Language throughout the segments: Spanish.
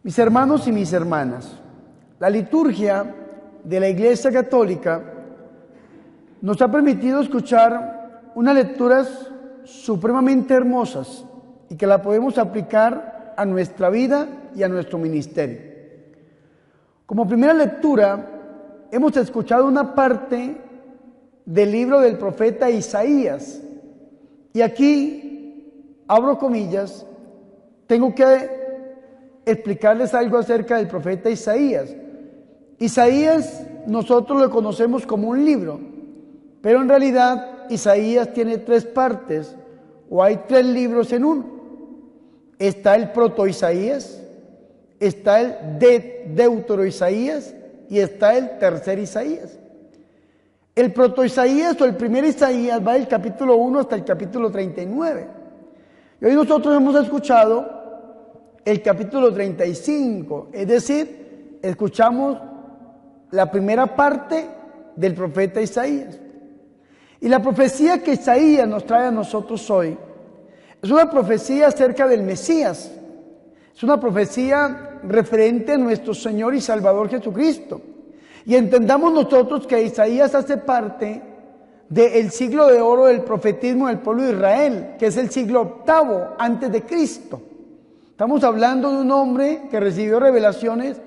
Mis hermanos y mis hermanas, la liturgia de la Iglesia Católica nos ha permitido escuchar unas lecturas supremamente hermosas y que la podemos aplicar a nuestra vida y a nuestro ministerio. Como primera lectura, hemos escuchado una parte del libro del profeta Isaías. Y aquí, abro comillas, tengo que explicarles algo acerca del profeta Isaías. Isaías nosotros lo conocemos como un libro, pero en realidad Isaías tiene tres partes, o hay tres libros en uno. Está el proto-Isaías, está el deutero-Isaías y está el tercer Isaías. El proto-Isaías o el primer Isaías va del capítulo 1 hasta el capítulo 39. Y hoy nosotros hemos escuchado el capítulo 35, es decir, escuchamos la primera parte del profeta Isaías. Y la profecía que Isaías nos trae a nosotros hoy es una profecía acerca del Mesías. Es una profecía referente a nuestro Señor y Salvador Jesucristo. Y entendamos nosotros que Isaías hace parte del siglo de oro del profetismo del pueblo de Israel, que es el siglo VIII antes de Cristo. Estamos hablando de un hombre que recibió revelaciones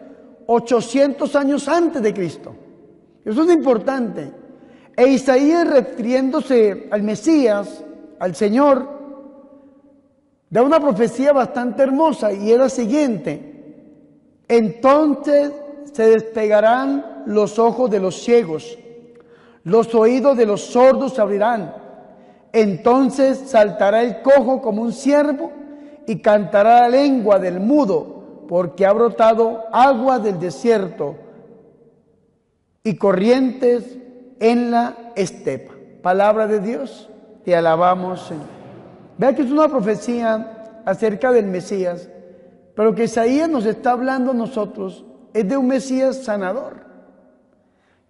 800 años antes de Cristo. Eso es importante. E Isaías, refiriéndose al Mesías, al Señor, da una profecía bastante hermosa y es la siguiente: entonces se despegarán los ojos de los ciegos, los oídos de los sordos se abrirán, entonces saltará el cojo como un ciervo y cantará la lengua del mudo, porque ha brotado agua del desierto y corrientes en la estepa. Palabra de Dios, te alabamos, Señor. Vea que es una profecía acerca del Mesías, pero que Isaías nos está hablando a nosotros es de un Mesías sanador,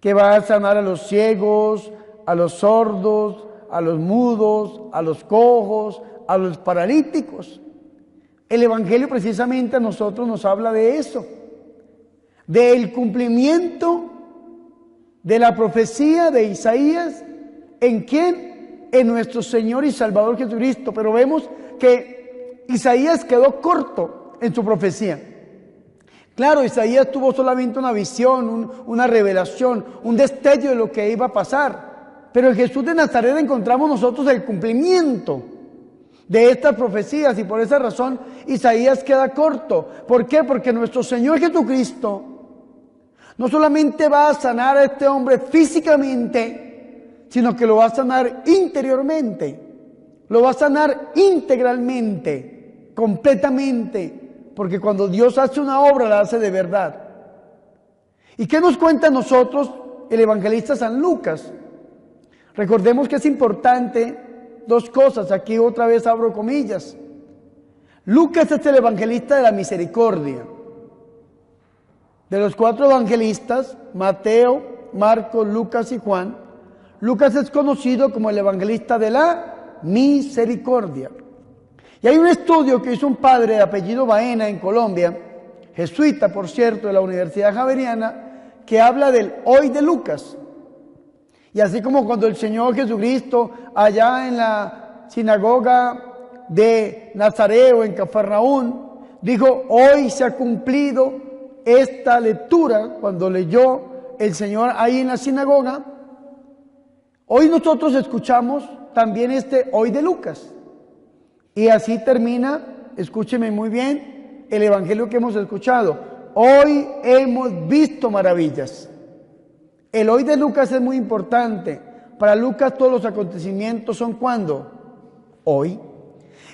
que va a sanar a los ciegos, a los sordos, a los mudos, a los cojos, a los paralíticos. El Evangelio precisamente a nosotros nos habla de eso, del cumplimiento de la profecía de Isaías. ¿En quién? En nuestro Señor y Salvador Jesucristo. Pero vemos que Isaías quedó corto en su profecía. Claro, Isaías tuvo solamente una visión, una revelación, un destello de lo que iba a pasar. Pero en Jesús de Nazaret encontramos nosotros el cumplimiento de estas profecías, y por esa razón Isaías queda corto. ¿Por qué? Porque nuestro Señor Jesucristo no solamente va a sanar a este hombre físicamente, sino que lo va a sanar interiormente, lo va a sanar integralmente, completamente, porque cuando Dios hace una obra la hace de verdad. ¿Y qué nos cuenta a nosotros el evangelista San Lucas? Recordemos que es importante dos cosas, aquí otra vez abro comillas. Lucas es el evangelista de la misericordia. De los cuatro evangelistas, Mateo, Marcos, Lucas y Juan, Lucas es conocido como el evangelista de la misericordia. Y hay un estudio que hizo un padre de apellido Baena en Colombia, jesuita por cierto, de la Universidad Javeriana, que habla del hoy de Lucas. Y así como cuando el Señor Jesucristo allá en la sinagoga de Nazaret o en Cafarnaún dijo, hoy se ha cumplido esta lectura, cuando leyó el Señor ahí en la sinagoga, hoy nosotros escuchamos también este hoy de Lucas. Y así termina, escúcheme muy bien, el evangelio que hemos escuchado. Hoy hemos visto maravillas. El hoy de Lucas es muy importante. Para Lucas todos los acontecimientos son ¿cuándo? Hoy.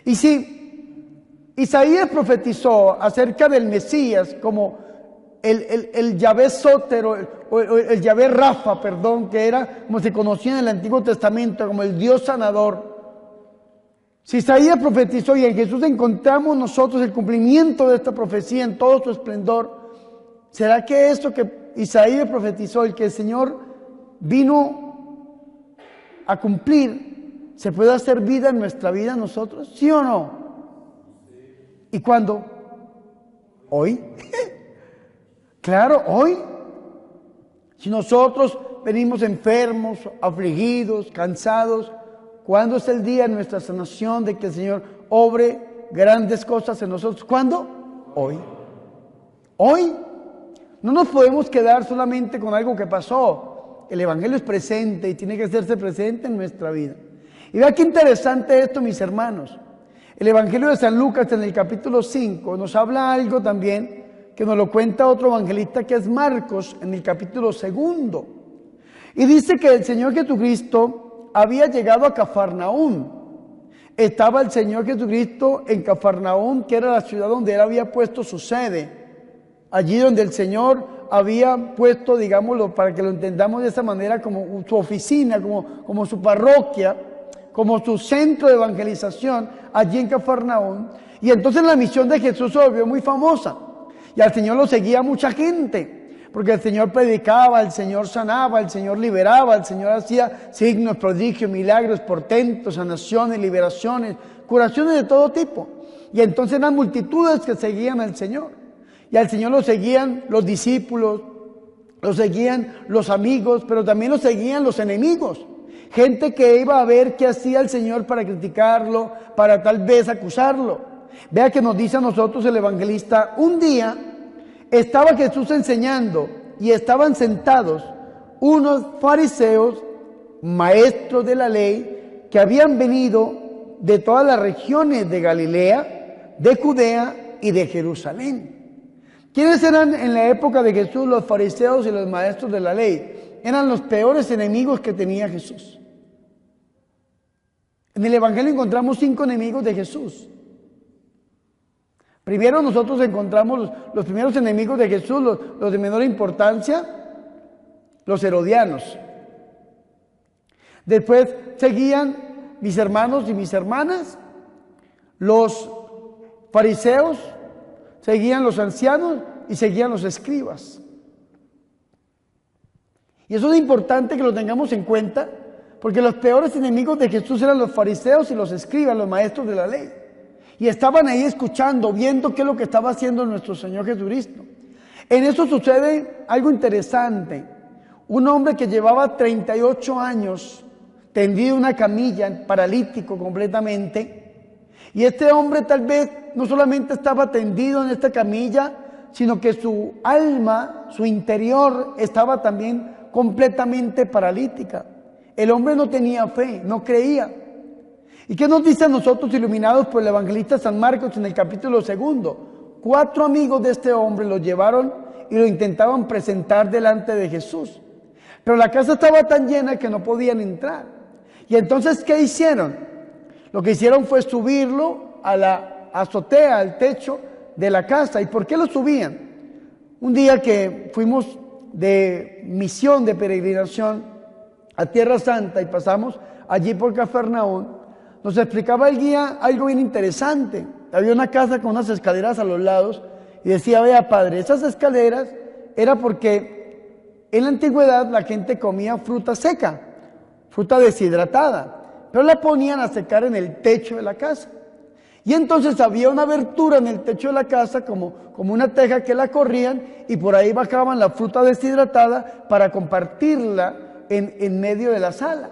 Y si Isaías profetizó acerca del Mesías como el Yahvé Soter o el Yahvé Rafa, perdón, que era como se conocía en el Antiguo Testamento como el Dios sanador. Si Isaías profetizó y en Jesús encontramos nosotros el cumplimiento de esta profecía en todo su esplendor, ¿será que esto que Isaías profetizó, el que el Señor vino a cumplir, se puede hacer vida en nuestra vida nosotros? ¿Sí o no? ¿Y cuándo? Hoy. Claro, hoy. Si nosotros venimos enfermos, afligidos, cansados, ¿cuándo es el día de nuestra sanación, de que el Señor obre grandes cosas en nosotros? ¿Cuándo? Hoy. Hoy. No nos podemos quedar solamente con algo que pasó. El Evangelio es presente y tiene que hacerse presente en nuestra vida. Y vea qué interesante esto, mis hermanos. El Evangelio de San Lucas en el capítulo 5 nos habla algo también que nos lo cuenta otro evangelista, que es Marcos, en el capítulo 2. Y dice que el Señor Jesucristo había llegado a Cafarnaúm. Estaba el Señor Jesucristo en Cafarnaúm, que era la ciudad donde Él había puesto su sede. Allí donde el Señor había puesto, digámoslo, para que lo entendamos de esa manera, como su oficina, como su parroquia, como su centro de evangelización, allí en Cafarnaúm. Y entonces la misión de Jesús se volvió muy famosa. Y al Señor lo seguía mucha gente, porque el Señor predicaba, el Señor sanaba, el Señor liberaba, el Señor hacía signos, prodigios, milagros, portentos, sanaciones, liberaciones, curaciones de todo tipo. Y entonces eran multitudes que seguían al Señor. Y al Señor lo seguían los discípulos, lo seguían los amigos, pero también lo seguían los enemigos. Gente que iba a ver qué hacía el Señor para criticarlo, para tal vez acusarlo. Vea que nos dice a nosotros el evangelista: un día estaba Jesús enseñando y estaban sentados unos fariseos, maestros de la ley, que habían venido de todas las regiones de Galilea, de Judea y de Jerusalén. ¿Quiénes eran en la época de Jesús los fariseos y los maestros de la ley? Eran los peores enemigos que tenía Jesús. En el Evangelio encontramos 5 enemigos de Jesús. Primero nosotros encontramos los primeros enemigos de Jesús, los de menor importancia, los herodianos. Después seguían mis hermanos y mis hermanas, los fariseos, seguían los ancianos y seguían los escribas. Y eso es importante que lo tengamos en cuenta, porque los peores enemigos de Jesús eran los fariseos y los escribas, los maestros de la ley. Y estaban ahí escuchando, viendo qué es lo que estaba haciendo nuestro Señor Jesucristo. En eso sucede algo interesante. Un hombre que llevaba 38 años tendido en una camilla, paralítico completamente. Y este hombre tal vez no solamente estaba tendido en esta camilla, sino que su alma, su interior, estaba también completamente paralítica. El hombre no tenía fe, no creía. ¿Y qué nos dice a nosotros, iluminados por el evangelista San Marcos en el capítulo 2? 4 amigos de este hombre lo llevaron y lo intentaban presentar delante de Jesús. Pero la casa estaba tan llena que no podían entrar. Y entonces, ¿qué hicieron? Lo que hicieron fue subirlo a la azotea, al techo de la casa. ¿Y por qué lo subían? Un día que fuimos de misión, de peregrinación a Tierra Santa y pasamos allí por Cafarnaúm, nos explicaba el guía algo bien interesante. Había una casa con unas escaleras a los lados y decía: vea, padre, esas escaleras era porque en la antigüedad la gente comía fruta seca, fruta deshidratada, pero la ponían a secar en el techo de la casa. Y entonces había una abertura en el techo de la casa, como una teja que la corrían, y por ahí bajaban la fruta deshidratada para compartirla en medio de la sala.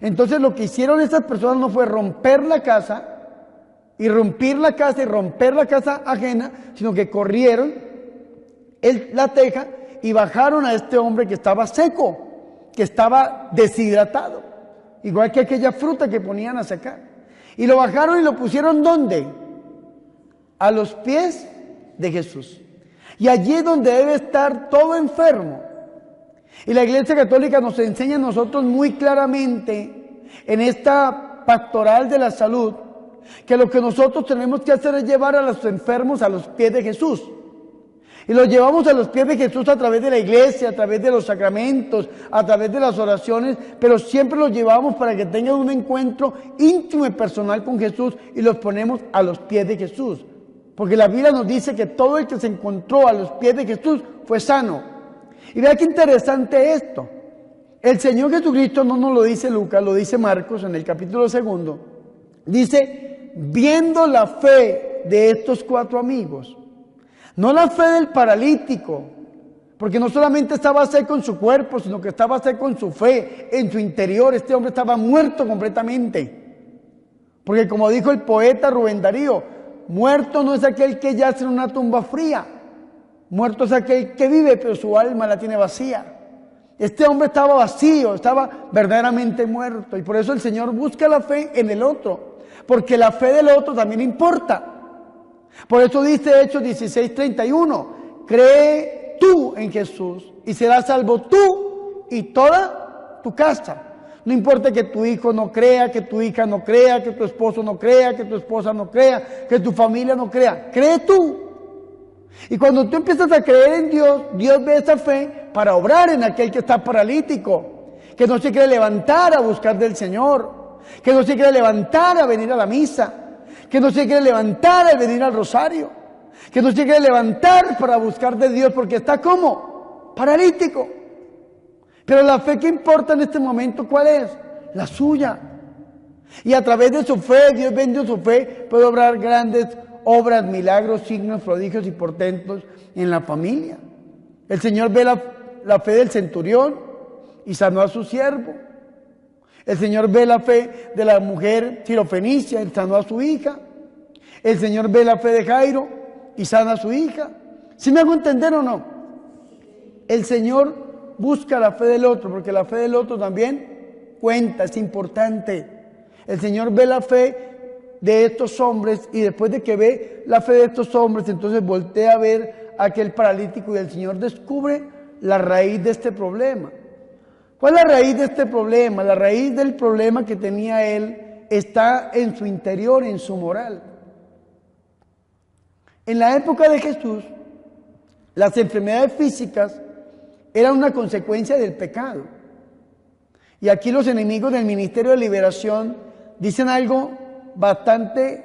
Entonces lo que hicieron estas personas no fue romper la casa, irrumpir la casa y romper la casa ajena, sino que corrieron la teja y bajaron a este hombre que estaba seco, que estaba deshidratado, igual que aquella fruta que ponían a secar. Y lo bajaron y lo pusieron ¿dónde? A los pies de Jesús. Y allí es donde debe estar todo enfermo. Y la Iglesia Católica nos enseña a nosotros muy claramente en esta pastoral de la salud que lo que nosotros tenemos que hacer es llevar a los enfermos a los pies de Jesús. Y los llevamos a los pies de Jesús a través de la iglesia, a través de los sacramentos, a través de las oraciones, pero siempre los llevamos para que tengan un encuentro íntimo y personal con Jesús y los ponemos a los pies de Jesús. Porque la Biblia nos dice que todo el que se encontró a los pies de Jesús fue sano. Y vea qué interesante esto. El Señor Jesucristo no nos lo dice Lucas, lo dice Marcos en el capítulo 2. Dice: viendo la fe de estos 4 amigos. No la fe del paralítico, porque no solamente estaba seco en su cuerpo, sino que estaba seco en su fe, en su interior. Este hombre estaba muerto completamente. Porque como dijo el poeta Rubén Darío, muerto no es aquel que yace en una tumba fría. Muerto es aquel que vive, pero su alma la tiene vacía. Este hombre estaba vacío, estaba verdaderamente muerto. Y por eso el Señor busca la fe en el otro, porque la fe del otro también importa. Por eso dice Hechos 16:31, cree tú en Jesús y serás salvo tú y toda tu casa. No importa que tu hijo no crea, que tu hija no crea, que tu esposo no crea, que tu esposa no crea, que tu familia no crea. Cree tú. Y cuando tú empiezas a creer en Dios, Dios ve esa fe para obrar en aquel que está paralítico, que no se quiere levantar a buscar del Señor, que no se quiere levantar a venir a la misa, que no se quiere levantar al venir al rosario, que no se quiere levantar para buscar de Dios porque está como paralítico. Pero la fe que importa en este momento, ¿cuál es? La suya. Y a través de su fe, Dios bendijo su fe, puede obrar grandes obras, milagros, signos, prodigios y portentos en la familia. El Señor ve la fe del centurión y sanó a su siervo. El Señor ve la fe de la mujer sirofenicia y sanó a su hija. El Señor ve la fe de Jairo y sana a su hija. ¿Sí me hago entender o no? El Señor busca la fe del otro, porque la fe del otro también cuenta, es importante. El Señor ve la fe de estos hombres y después de que ve la fe de estos hombres, entonces voltea a ver a aquel paralítico y el Señor descubre la raíz de este problema. ¿Cuál es la raíz de este problema? La raíz del problema que tenía él está en su interior, en su moral. En la época de Jesús, las enfermedades físicas eran una consecuencia del pecado. Y aquí los enemigos del Ministerio de Liberación dicen algo bastante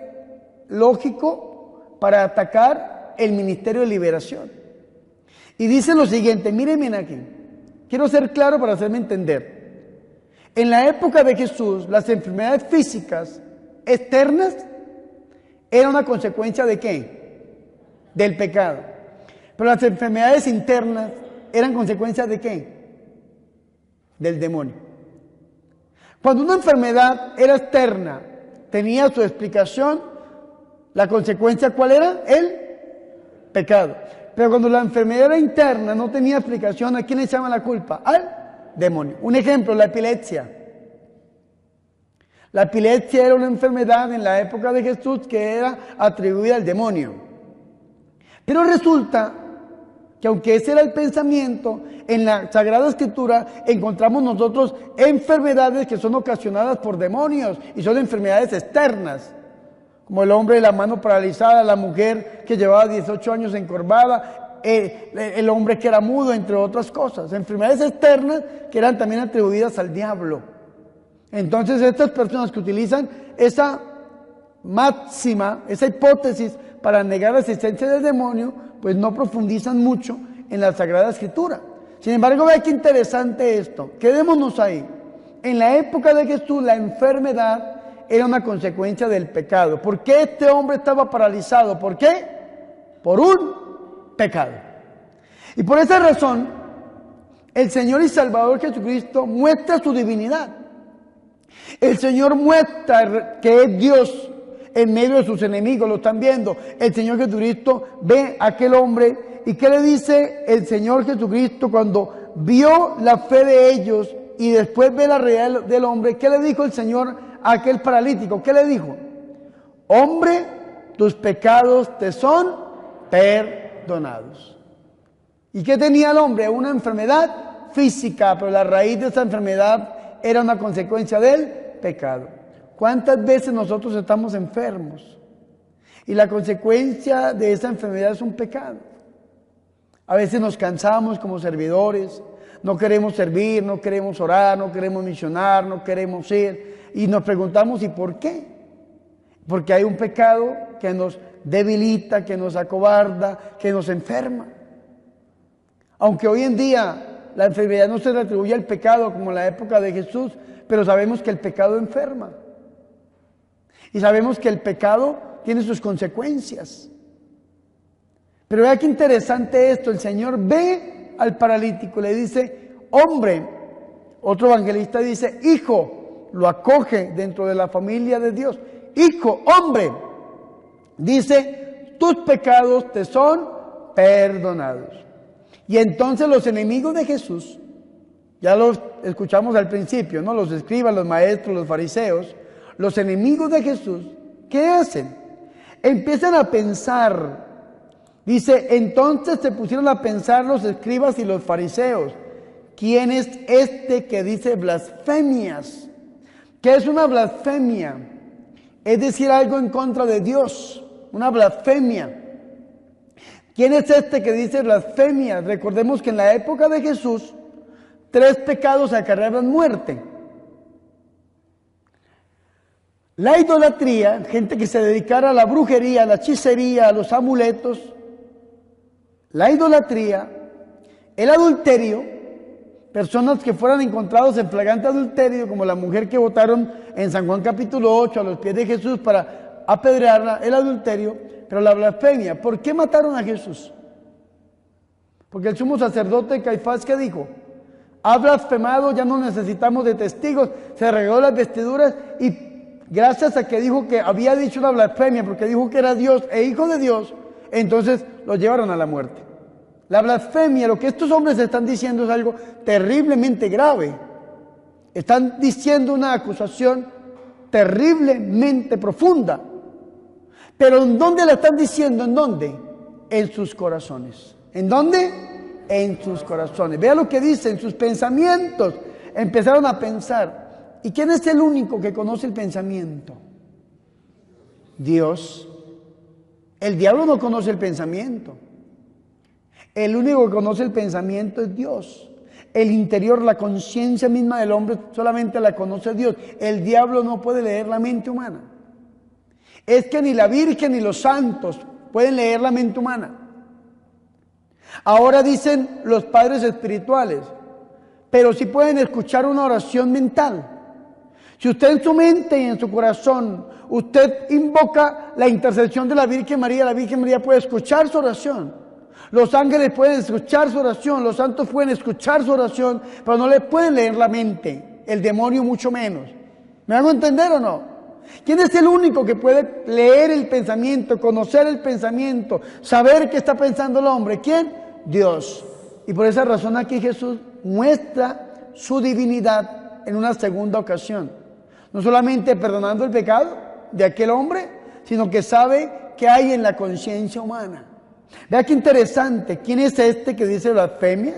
lógico para atacar el Ministerio de Liberación. Y dicen lo siguiente, mírenme aquí. Quiero ser claro para hacerme entender. En la época de Jesús, las enfermedades físicas externas eran una consecuencia ¿de qué? Del pecado. Pero las enfermedades internas eran consecuencia ¿de qué? Del demonio. Cuando una enfermedad era externa, tenía su explicación, la consecuencia ¿cuál era? El pecado. Pero cuando la enfermedad era interna, no tenía explicación, ¿a quién le echaban la culpa? Al demonio. Un ejemplo, la epilepsia. La epilepsia era una enfermedad en la época de Jesús que era atribuida al demonio. Pero resulta que aunque ese era el pensamiento, en la Sagrada Escritura encontramos nosotros enfermedades que son ocasionadas por demonios y son enfermedades externas. Como el hombre de la mano paralizada, la mujer que llevaba 18 años encorvada, el hombre que era mudo, entre otras cosas. Enfermedades externas que eran también atribuidas al diablo. Entonces estas personas que utilizan esa máxima, esa hipótesis para negar la existencia del demonio, pues no profundizan mucho en la Sagrada Escritura. Sin embargo, vea qué interesante esto. Quedémonos ahí. En la época de Jesús, la enfermedad era una consecuencia del pecado. ¿Por qué este hombre estaba paralizado? ¿Por qué? Por un pecado. Y por esa razón, el Señor y Salvador Jesucristo muestra su divinidad. El Señor muestra que es Dios en medio de sus enemigos, lo están viendo. El Señor Jesucristo ve a aquel hombre y ¿qué le dice el Señor Jesucristo cuando vio la fe de ellos y después ve la realidad del hombre? ¿Qué le dijo el Señor a aquel paralítico? ¿Qué le dijo? Hombre, tus pecados te son perdonados. ¿Y qué tenía el hombre? Una enfermedad física, pero la raíz de esa enfermedad era una consecuencia del pecado. ¿Cuántas veces nosotros estamos enfermos? Y la consecuencia de esa enfermedad es un pecado. A veces nos cansamos como servidores, no queremos servir, no queremos orar, no queremos misionar, no queremos ir. Y nos preguntamos, ¿y por qué? Porque hay un pecado que nos debilita, que nos acobarda, que nos enferma. Aunque hoy en día la enfermedad no se le atribuye al pecado como en la época de Jesús, pero sabemos que el pecado enferma. Y sabemos que el pecado tiene sus consecuencias. Pero vea qué interesante esto, el Señor ve al paralítico, le dice, hombre, otro evangelista dice, hijo, lo acoge dentro de la familia de Dios. Hijo, hombre, dice, tus pecados te son perdonados. Y entonces los enemigos de Jesús, ya los escuchamos al principio, ¿no? Los escribas, los maestros, los fariseos, los enemigos de Jesús, ¿qué hacen? Empiezan a pensar. Dice, entonces se pusieron a pensar los escribas y los fariseos, ¿quién es este que dice blasfemias? ¿Qué es una blasfemia? Es decir algo en contra de Dios, una blasfemia. ¿Quién es este que dice blasfemias? Recordemos que en la época de Jesús, 3 pecados acarreaban muerte. La idolatría, gente que se dedicara a la brujería, a la hechicería, a los amuletos. La idolatría, el adulterio, personas que fueran encontrados en flagrante adulterio, como la mujer que botaron en San Juan capítulo 8 a los pies de Jesús para apedrearla, el adulterio, pero la blasfemia. ¿Por qué mataron a Jesús? Porque el sumo sacerdote Caifás, ¿qué dijo? Ha blasfemado, ya no necesitamos de testigos, se regó las vestiduras y gracias a que dijo que había dicho una blasfemia, porque dijo que era Dios e hijo de Dios, entonces lo llevaron a la muerte. La blasfemia, lo que estos hombres están diciendo es algo terriblemente grave. Están diciendo una acusación terriblemente profunda. Pero ¿en dónde la están diciendo? ¿En dónde? En sus corazones. ¿En dónde? En sus corazones. Vea lo que dice, en sus pensamientos. Empezaron a pensar. ¿Y quién es el único que conoce el pensamiento? Dios. El diablo no conoce el pensamiento. El único que conoce el pensamiento es Dios. El interior, la conciencia misma del hombre solamente la conoce Dios. El diablo no puede leer la mente humana. Es que ni la Virgen ni los santos pueden leer la mente humana. Ahora dicen los padres espirituales, pero sí pueden escuchar una oración mental. Si usted en su mente y en su corazón, usted invoca la intercesión de la Virgen María puede escuchar su oración. Los ángeles pueden escuchar su oración, los santos pueden escuchar su oración, pero no le pueden leer la mente, el demonio mucho menos. ¿Me hago entender o no? ¿Quién es el único que puede leer el pensamiento, conocer el pensamiento, saber qué está pensando el hombre? ¿Quién? Dios. Y por esa razón aquí Jesús muestra su divinidad en una segunda ocasión. No solamente perdonando el pecado de aquel hombre, sino que sabe qué hay en la conciencia humana. Vea qué interesante. ¿Quién es este que dice blasfemia?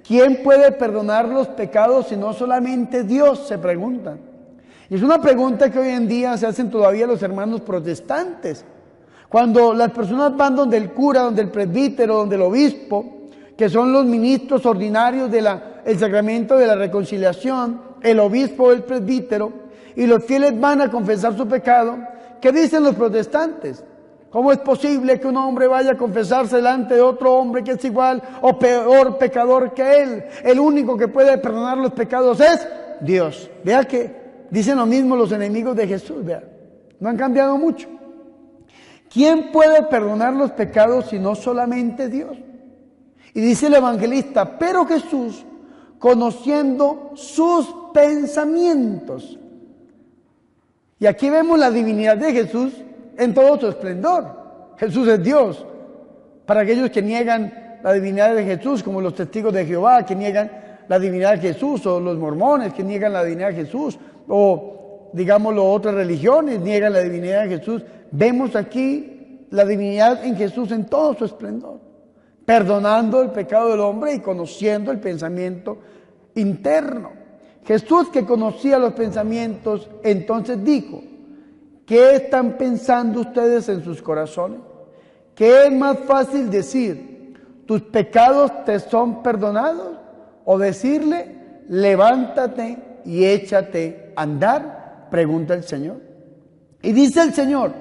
¿Quién puede perdonar los pecados si no solamente Dios? Se preguntan. Y es una pregunta que hoy en día se hacen todavía los hermanos protestantes. Cuando las personas van donde el cura, donde el presbítero, donde el obispo, que son los ministros ordinarios del sacramento de la reconciliación, el obispo o el presbítero, y los fieles van a confesar su pecado, ¿qué dicen los protestantes? ¿Cómo es posible que un hombre vaya a confesarse delante de otro hombre que es igual o peor pecador que él? El único que puede perdonar los pecados es Dios. Vea que dicen lo mismo los enemigos de Jesús, vea. No han cambiado mucho. ¿Quién puede perdonar los pecados si no solamente Dios? Y dice el evangelista, pero Jesús, conociendo sus pensamientos. Y aquí vemos la divinidad de Jesús en todo su esplendor. Jesús es Dios. Para aquellos que niegan la divinidad de Jesús, como los testigos de Jehová, que niegan la divinidad de Jesús, o los mormones que niegan la divinidad de Jesús, o digámoslo otras religiones niegan la divinidad de Jesús, vemos aquí la divinidad en Jesús en todo su esplendor, perdonando el pecado del hombre y conociendo el pensamiento interno. Jesús, que conocía los pensamientos, entonces dijo, ¿qué están pensando ustedes en sus corazones? ¿Qué es más fácil decir, tus pecados te son perdonados? O decirle, levántate y échate a andar, pregunta el Señor. Y dice el Señor,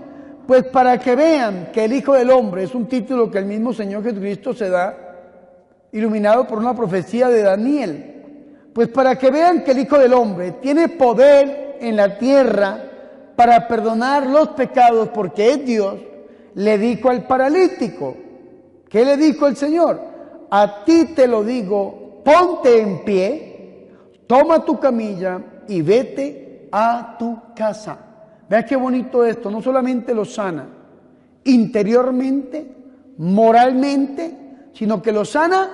pues para que vean que el Hijo del Hombre, es un título que el mismo Señor Jesucristo se da, iluminado por una profecía de Daniel, pues para que vean que el Hijo del Hombre tiene poder en la tierra para perdonar los pecados porque es Dios, le dijo al paralítico, ¿Qué le dijo el Señor? A ti te lo digo, ponte en pie, toma tu camilla y vete a tu casa. Vea qué bonito esto, no solamente lo sana interiormente, moralmente, sino que lo sana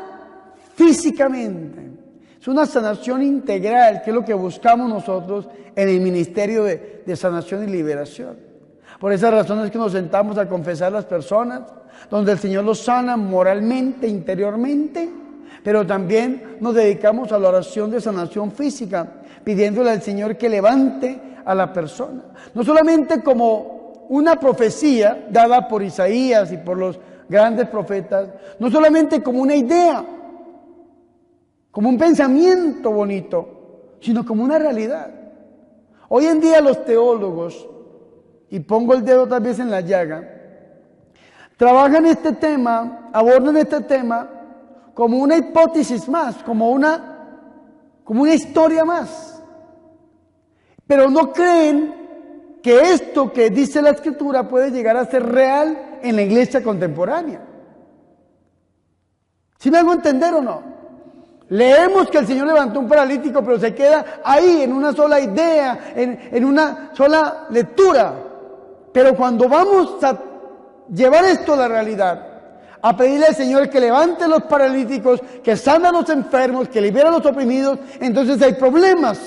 físicamente. Es una sanación integral, que es lo que buscamos nosotros en el ministerio de sanación y liberación. Por esa razón es que nos sentamos a confesar a las personas, donde el Señor los sana moralmente, interiormente, pero también nos dedicamos a la oración de sanación física, pidiéndole al Señor que levante a la persona. No solamente como una profecía dada por Isaías y por los grandes profetas, no solamente como una idea, como un pensamiento bonito, sino como una realidad. Hoy en día los teólogos, y pongo el dedo tal vez en la llaga, trabajan este tema, abordan este tema como una hipótesis más, como una historia más. Pero no creen que esto que dice la Escritura puede llegar a ser real en la iglesia contemporánea. ¿Sí me hago entender o no? Leemos que el Señor levantó un paralítico, pero se queda ahí en una sola idea, en una sola lectura. Pero cuando vamos a llevar esto a la realidad, a pedirle al Señor que levante a los paralíticos, que sana a los enfermos, que libera a los oprimidos, entonces hay problemas.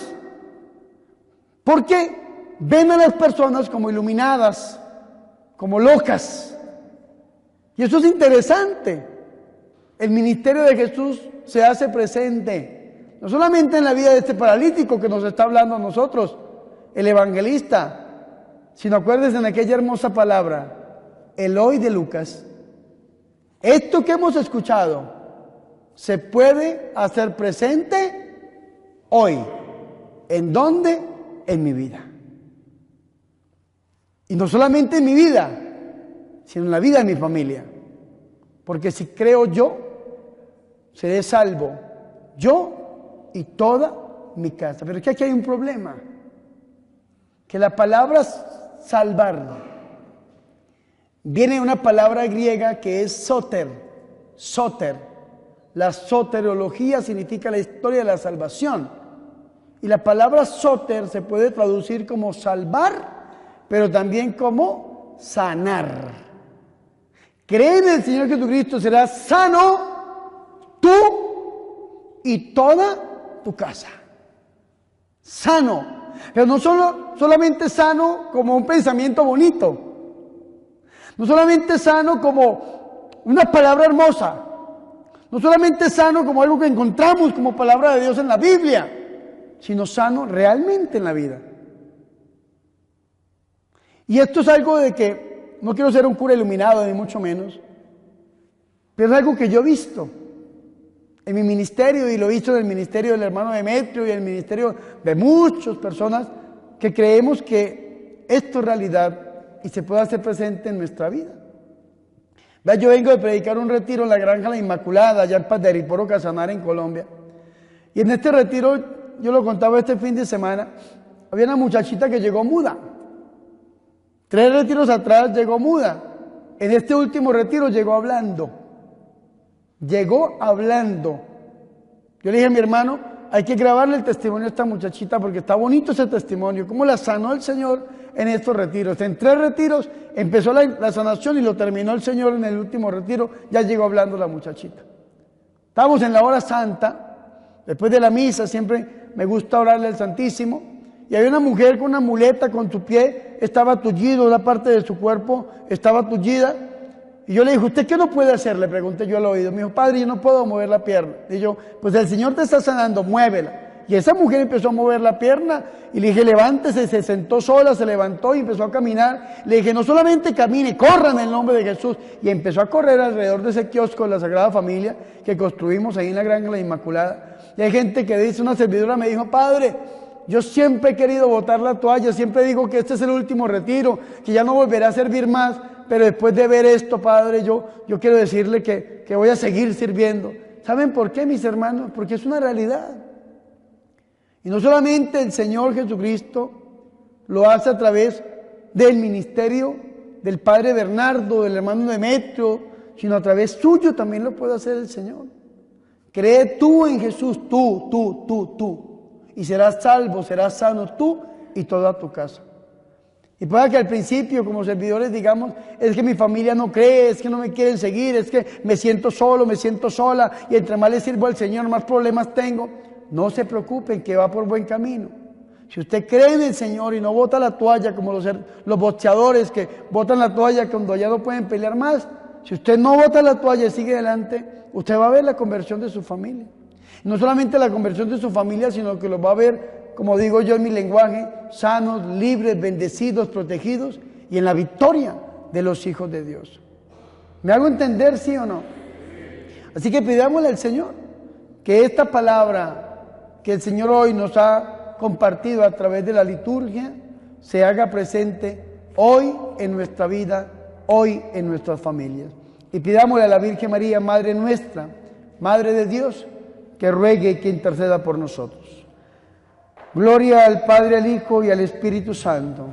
Porque ven a las personas como iluminadas, como locas. Y eso es interesante. El ministerio de Jesús se hace presente, no solamente en la vida de este paralítico que nos está hablando a nosotros, el evangelista, sino acuérdense en aquella hermosa palabra, el hoy de Lucas. Esto que hemos escuchado se puede hacer presente hoy. ¿En dónde? En mi vida. Y no solamente en mi vida, sino en la vida de mi familia. Porque si creo yo, seré salvo, yo y toda mi casa. Pero es que aquí hay un problema, que la palabra salvar viene de una palabra griega que es soter, soter. La soteriología significa la historia de la salvación. Y la palabra soter se puede traducir como salvar, pero también como sanar. Cree en el Señor Jesucristo, serás sano tú y toda tu casa. Sano. Pero no solamente sano como un pensamiento bonito. No solamente sano como una palabra hermosa. No solamente sano como algo que encontramos como palabra de Dios en la Biblia, sino sano realmente en la vida. Y esto es algo de que no quiero ser un cura iluminado, ni mucho menos, pero es algo que yo he visto en mi ministerio, y lo he visto en el ministerio del hermano Demetrio y en el ministerio de muchas personas que creemos que esto es realidad y se puede hacer presente en nuestra vida. Vea, yo vengo de predicar un retiro en la Granja La Inmaculada, allá en Paderiporo, Casanare, en Colombia. Y en este retiro, yo lo contaba este fin de semana, había una muchachita que llegó muda. 3 retiros atrás llegó muda. En este último retiro llegó hablando. Llegó hablando. Yo le dije a mi hermano, hay que grabarle el testimonio a esta muchachita porque está bonito ese testimonio. Cómo la sanó el Señor en estos retiros. En 3 retiros empezó la sanación y lo terminó el Señor en el último retiro. Ya llegó hablando la muchachita. Estábamos en la hora santa. Después de la misa siempre me gusta orarle al Santísimo. Y había una mujer con una muleta, con su pie estaba tullido, una parte de su cuerpo estaba tullida. Y yo le dije, ¿usted qué no puede hacer? Le pregunté yo al oído. Me dijo, padre, yo no puedo mover la pierna. Y yo, pues el Señor te está sanando, muévela. Y esa mujer empezó a mover la pierna y le dije, levántese, se sentó sola, se levantó y empezó a caminar. Le dije, no solamente camine, corra en el nombre de Jesús. Y empezó a correr alrededor de ese kiosco de la Sagrada Familia que construimos ahí en la Granja La Inmaculada. Y hay gente que dice, una servidora me dijo, padre, yo siempre he querido botar la toalla, siempre digo que este es el último retiro, que ya no volveré a servir más, pero después de ver esto, padre, yo quiero decirle que voy a seguir sirviendo. ¿Saben por qué, mis hermanos? Porque es una realidad. Y no solamente el Señor Jesucristo lo hace a través del ministerio del Padre Bernardo, del hermano Demetrio, sino a través suyo también lo puede hacer el Señor. Cree tú en Jesús, tú, y serás salvo, serás sano tú y toda tu casa. Y pueda que al principio, como servidores, digamos, es que mi familia no cree, es que no me quieren seguir, es que me siento solo, me siento sola, y entre más le sirvo al Señor, más problemas tengo. No se preocupen, que va por buen camino. Si usted cree en el Señor y no bota la toalla, como los boxeadores que botan la toalla cuando ya no pueden pelear más, si usted no bota la toalla y sigue adelante, usted va a ver la conversión de su familia. No solamente la conversión de su familia, sino que los va a ver, como digo yo en mi lenguaje, sanos, libres, bendecidos, protegidos y en la victoria de los hijos de Dios. ¿Me hago entender, sí o no? Así que pidámosle al Señor que esta palabra que el Señor hoy nos ha compartido a través de la liturgia se haga presente hoy en nuestra vida, hoy en nuestras familias. Y pidámosle a la Virgen María, Madre nuestra, Madre de Dios, que ruegue y que interceda por nosotros. Gloria al Padre, al Hijo y al Espíritu Santo.